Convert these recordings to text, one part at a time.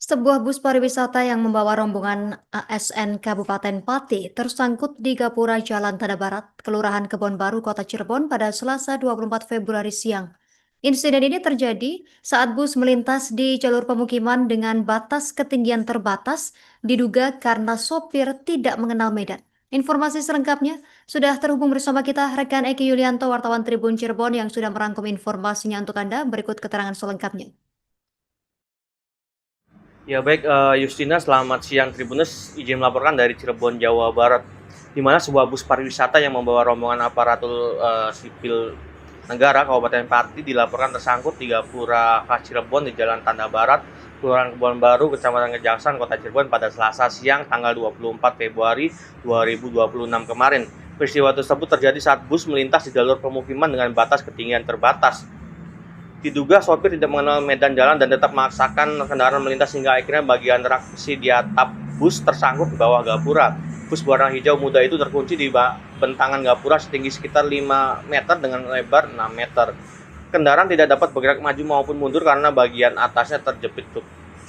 Sebuah bus pariwisata yang membawa rombongan ASN Kabupaten Pati tersangkut di gapura Jalan Tanah Barat, Kelurahan Kebon Baru, Kota Cirebon pada Selasa 24 Februari siang. Insiden ini terjadi saat bus melintas di jalur pemukiman dengan batas ketinggian terbatas, diduga karena sopir tidak mengenal medan. Informasi selengkapnya sudah terhubung bersama kita rekan Eki Yulianto, wartawan Tribun Cirebon yang sudah merangkum informasinya untuk Anda. Berikut keterangan selengkapnya. Ya baik, Justina, selamat siang Tribuners. Izin melaporkan dari Cirebon, Jawa Barat, di mana sebuah bus pariwisata yang membawa rombongan aparatur sipil negara Kabupaten Pati dilaporkan tersangkut di gapura khas Cirebon di Jalan Tanda Barat, Kelurahan Kebon Baru, Kecamatan Kejaksan, Kota Cirebon pada Selasa siang tanggal 24 Februari 2026 kemarin. Peristiwa tersebut terjadi saat bus melintas di jalur pemukiman dengan batas ketinggian terbatas. Diduga sopir tidak mengenal medan jalan dan tetap memaksakan kendaraan melintas hingga akhirnya bagian rak besi di atap bus tersangkut di bawah gapura. Bus berwarna hijau muda itu terkunci di bentangan gapura setinggi sekitar 5 meter dengan lebar 6 meter. Kendaraan tidak dapat bergerak maju maupun mundur karena bagian atasnya terjepit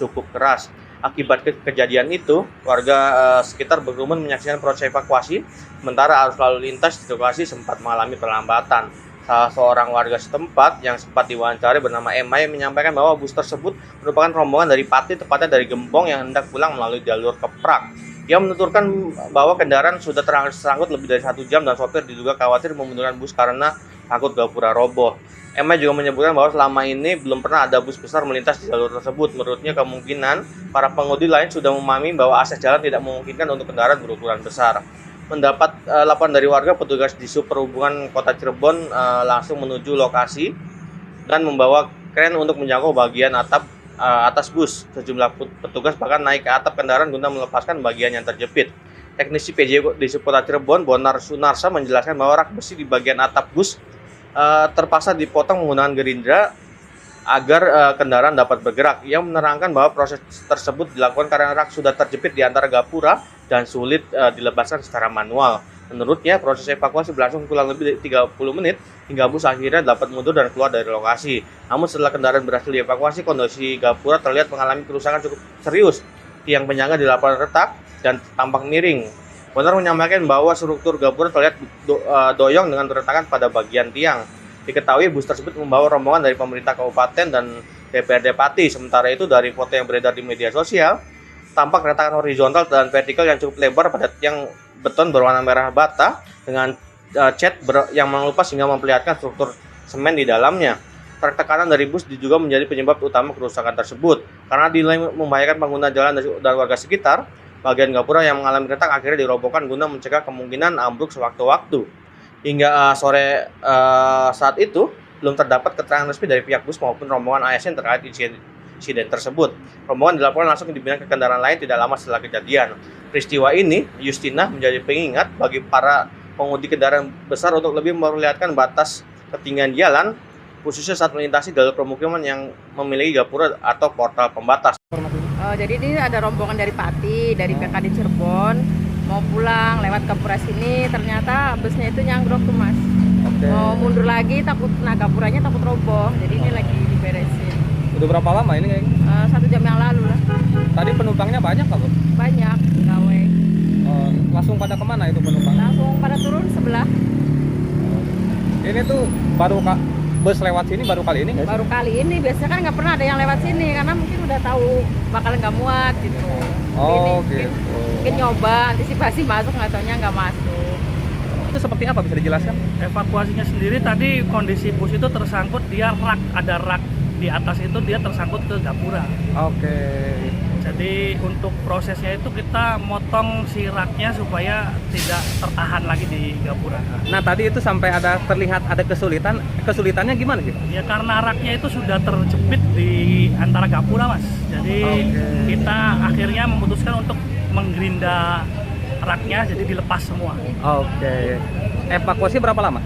cukup keras. Akibat kejadian itu, warga sekitar berkerumun menyaksikan proses evakuasi, sementara arus lalu lintas di lokasi sempat mengalami perlambatan. Salah seorang warga setempat yang sempat diwawancari bernama Emma yang menyampaikan bahwa bus tersebut merupakan rombongan dari Pati, tepatnya dari Gembong yang hendak pulang melalui jalur Keprak. Ia menuturkan bahwa kendaraan sudah tersangkut lebih dari 1 jam dan sopir diduga khawatir memundurkan bus karena takut gapura roboh. Emma juga menyebutkan bahwa selama ini belum pernah ada bus besar melintas di jalur tersebut. Menurutnya kemungkinan para pengemudi lain sudah memahami bahwa akses jalan tidak memungkinkan untuk kendaraan berukuran besar. Mendapat laporan dari warga, petugas di Sub Perhubungan Kota Cirebon langsung menuju lokasi dan membawa kren untuk menjangkau bagian atap atas bus. Sejumlah petugas bahkan naik ke atap kendaraan guna melepaskan bagian yang terjepit. Teknisi PJ di Sub Kota Cirebon, Bonar Sunarsa, menjelaskan bahwa rak besi di bagian atap bus terpaksa dipotong menggunakan gerindra agar kendaraan dapat bergerak. Ia menerangkan bahwa proses tersebut dilakukan karena rak sudah terjepit di antara gapura dan sulit dilepaskan secara manual. Menurutnya, proses evakuasi berlangsung kurang lebih 30 menit hingga bus akhirnya dapat mundur dan keluar dari lokasi. Namun setelah kendaraan berhasil dievakuasi, kondisi gapura terlihat mengalami kerusakan cukup serius. Tiang penyangga di lapangan retak dan tampak miring. Bonar menyampaikan bahwa struktur gapura terlihat doyong dengan retakan pada bagian tiang. Diketahui bus tersebut membawa rombongan dari pemerintah kabupaten dan DPRD Pati. Sementara itu, dari foto yang beredar di media sosial, tampak retakan horizontal dan vertikal yang cukup lebar pada tiang beton berwarna merah bata dengan cat yang mengelupas hingga memperlihatkan struktur semen di dalamnya. Tekanan dari bus juga menjadi penyebab utama kerusakan tersebut. Karena dinilai membahayakan pengguna jalan dan warga sekitar, bagian gapura yang mengalami retak akhirnya dirobohkan guna mencegah kemungkinan ambruk sewaktu-waktu. Hingga sore saat itu, belum terdapat keterangan resmi dari pihak bus maupun rombongan ASN terkait insiden tersebut. Rombongan dilaporkan langsung dipindah ke kendaraan lain tidak lama setelah kejadian. Peristiwa ini, Justina, menjadi pengingat bagi para pengemudi kendaraan besar untuk lebih memperlihatkan batas ketinggian jalan, khususnya saat melintasi jalur pemukiman yang memiliki gapura atau portal pembatas. Jadi ini ada rombongan dari Pati, dari PKD Cirebon, mau pulang lewat gapura sini, ternyata busnya itu nyanggrok tuh mas. Mau mundur lagi takut, gapuranya takut roboh, jadi ini lagi diberesin. Udah berapa lama ini kayaknya? 1 jam yang lalu lah. Tadi penumpangnya banyak nggak, Bu? Banyak, gawe. Langsung pada kemana itu penumpangnya? Langsung pada turun sebelah. Ini tuh baru bus lewat sini baru kali ini, guys? Baru kali ini, biasanya kan nggak pernah ada yang lewat sini, karena mungkin udah tahu bakal nggak muat gitu. Oh, ini, gitu. mungkin nyoba, antisipasi masuk, nggak taunya nggak masuk. Itu seperti apa, bisa dijelaskan? Evakuasinya sendiri tadi kondisi bus itu tersangkut, dia ada rak di atas itu, dia tersangkut ke gapura. Oke. Jadi untuk prosesnya itu kita motong si raknya supaya tidak tertahan lagi di gapura. Nah, tadi itu sampai terlihat ada kesulitannya gimana sih? Ya karena raknya itu sudah terjepit di antara gapura mas. Jadi kita akhirnya memutuskan untuk menggerinda raknya, jadi dilepas semua. Oke. Evakuasi berapa lama?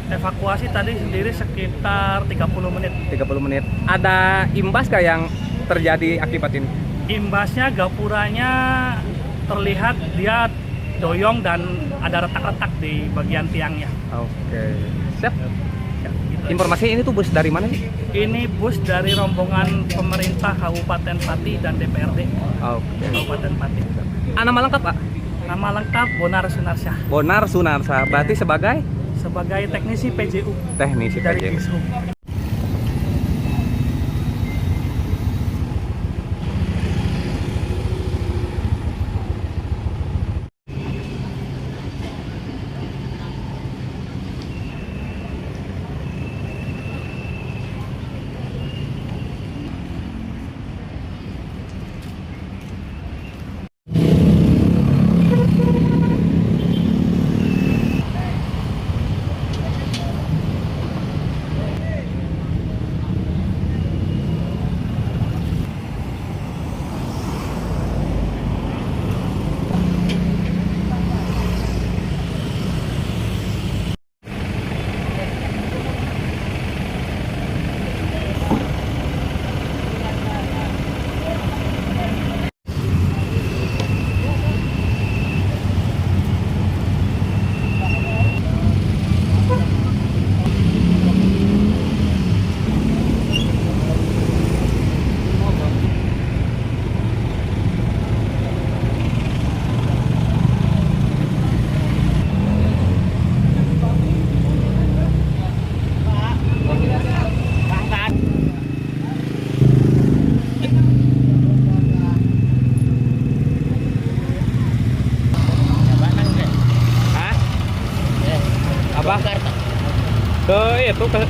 Evakuasi tadi sendiri sekitar 30 menit. 30 menit. Ada imbas nggak yang terjadi akibat ini? Imbasnya gapuranya terlihat dia doyong dan ada retak-retak di bagian tiangnya. Oke. Siap. Ya, gitu. Informasi ini tuh bus dari mana sih? Ini bus dari rombongan pemerintah Kabupaten Pati dan DPRD Oke. Kabupaten Pati. Nama lengkap Pak? Nama lengkap Bonar Sunarsyah, Bonar Sunarsa. Berarti sebagai sebagai teknisi PJU teknisi dari PJU. Dishub. Hah? Apa? Ke itu ke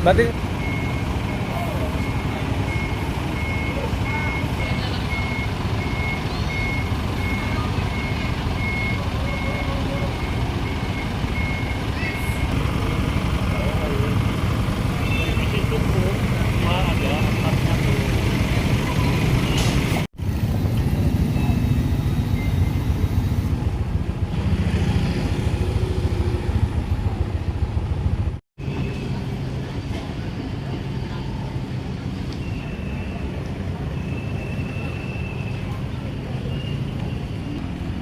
berarti